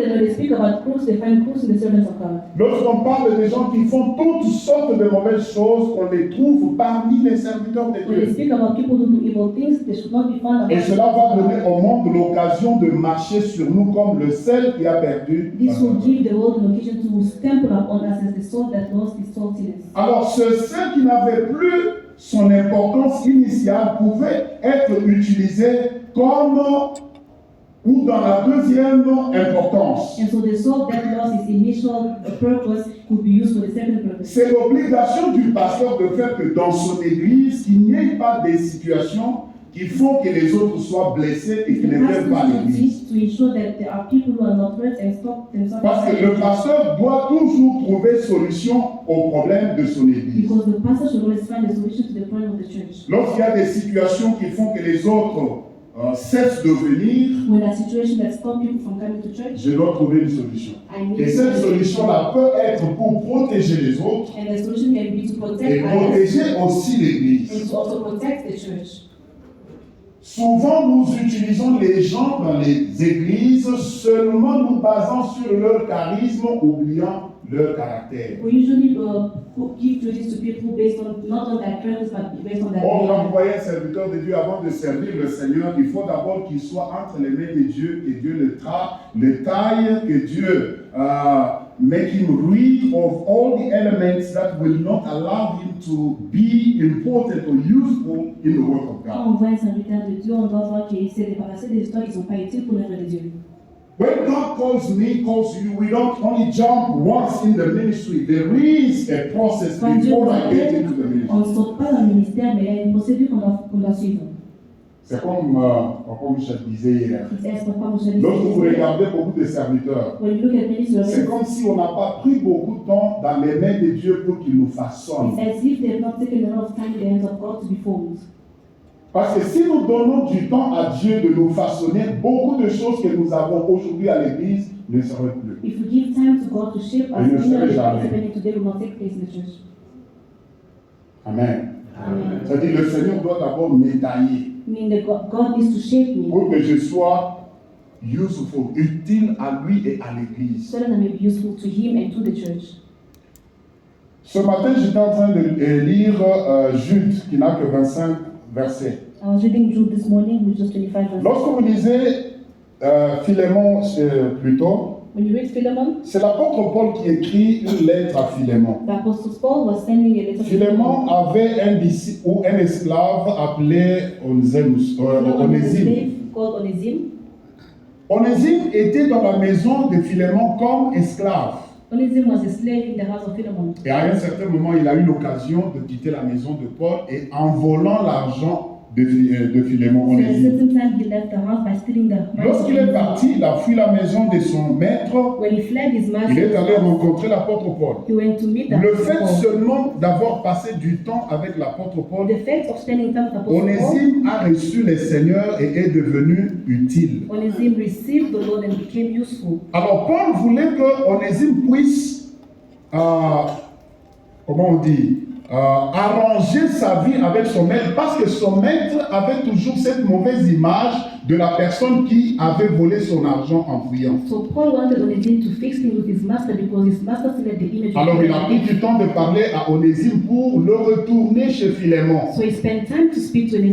when they speak about crooks, they find crooks in the servants of God. Lorsqu'on parle des gens qui font toutes sortes de mauvaises choses, on les trouve parmi les serviteurs de When they Dieu. speak about people who do evil things, they should not be found Et among cela va them. donner au monde l'occasion de marcher sur nous comme le sel qui a perdu. This will give the world an occasion to stamp upon us as the soul that lost its saltiness. Alors ce sel qui n'avait plus son importance initiale pouvait être utilisé comme ou dans la deuxième importance. And so the salt that lost its initial purpose could be used for the second purpose. C'est l'obligation du pasteur de faire que dans son église, il n'y ait pas des situations qui font que les autres soient blessés et qui ne viennent pas à l'église. To ensure that there are people who are not hurt and stop themselves. Parce que le pasteur doit toujours trouver solution aux problèmes de son église. Because the pastor should always find a solution to the problem of the church. Lorsqu'il y a des situations qui font que les autres cessent de venir, When a situation that stops people from coming to church, je dois trouver une solution. I need Et cette solution-là peut être pour protéger les autres and the solution can be to et protect others protéger aussi l'église. and to also protect the church. Souvent, nous utilisons les gens dans les églises seulement nous basant sur leur charisme, oubliant leur caractère. We usually give credit to people based on not on their characters but based on their Or, behavior. envoyer un serviteur de Dieu avant de servir le Seigneur, il faut d'abord qu'il soit entre les mains de Dieu, que Dieu le taille, que Dieu make him rid of all the elements that will not allow him to be important or useful in the work of Quand God. on voit un serviteur de Dieu, on doit voir qu'il s'est débarrassé des histoires qui ne sont pas utiles pour l'œuvre de Dieu. When God calls me, calls you, we don't only jump once in the ministry. There is a process Quand Dieu before nous I get appelle, into the ministry. on ne saute pas dans le ministère, mais il y a une procédure qu'on doit suivre. C'est comme Papa Michel disait hier. It's as Papa Michel Lorsque vous said, regardez beaucoup de serviteurs, when you look at many c'est servants, comme si on n'a pas pris beaucoup de temps dans les mains de Dieu pour qu'il nous façonne. it's as if they have not taken a lot of time in the hands of God to be formed. Parce que si nous donnons du temps à Dieu de nous façonner, beaucoup de choses que nous avons aujourd'hui à l'église ne seraient plus. If we give time to God to shape us, Et ne many of serait the jamais. things happening today will not take place in the church. Amen. Amen. C'est-à-dire le Seigneur doit d'abord m'étailler Meaning that God needs to shape me pour que je sois useful, utile à lui et à l'église. so that I may be useful to Him and to the church. Ce matin, j'étais en train de lire Jude, qui n'a que 25 versets. I was reading Jude this morning, which is 25 verses. Lorsque vous lisez Philémon plutôt, When you read Philemon, c'est l'apôtre Paul qui écrit une lettre à Philémon. the Apostle Paul was sending a letter to Philémon avait un disciple ou un esclave appelé Onésime. Philemon was a slave called Onesimus. Onésime était dans la maison de Philémon comme esclave. Onesimus was a slave in the house of Philemon. Et à un certain moment, il a eu l'occasion de quitter la maison de Paul et en volant l'argent de Philémon. So at a Onésime. certain time, he left the house by stealing the money. Lorsqu'il est parti, il a fui la maison de son maître. When he fled his Il est allé master, rencontrer l'apôtre Paul. he went to meet the Le Apostle fait Paul. seulement d'avoir passé du temps avec l'apôtre Paul, The fact of spending time with Apostle Paul, Onésime a reçu le Seigneur et est devenu utile. Onesimus received the Lord and became useful. Alors Paul voulait que Onésime puisse, comment on dit, arranger sa vie avec son maître, parce que son maître avait toujours cette mauvaise image de la personne qui avait volé son argent en fuyant. So Paul wanted Onesimus to fix things with his master because his master still had the image of Alors il a pris him. du temps de parler à Onésime pour le retourner chez Philémon. So he spent time to speak to Onesimus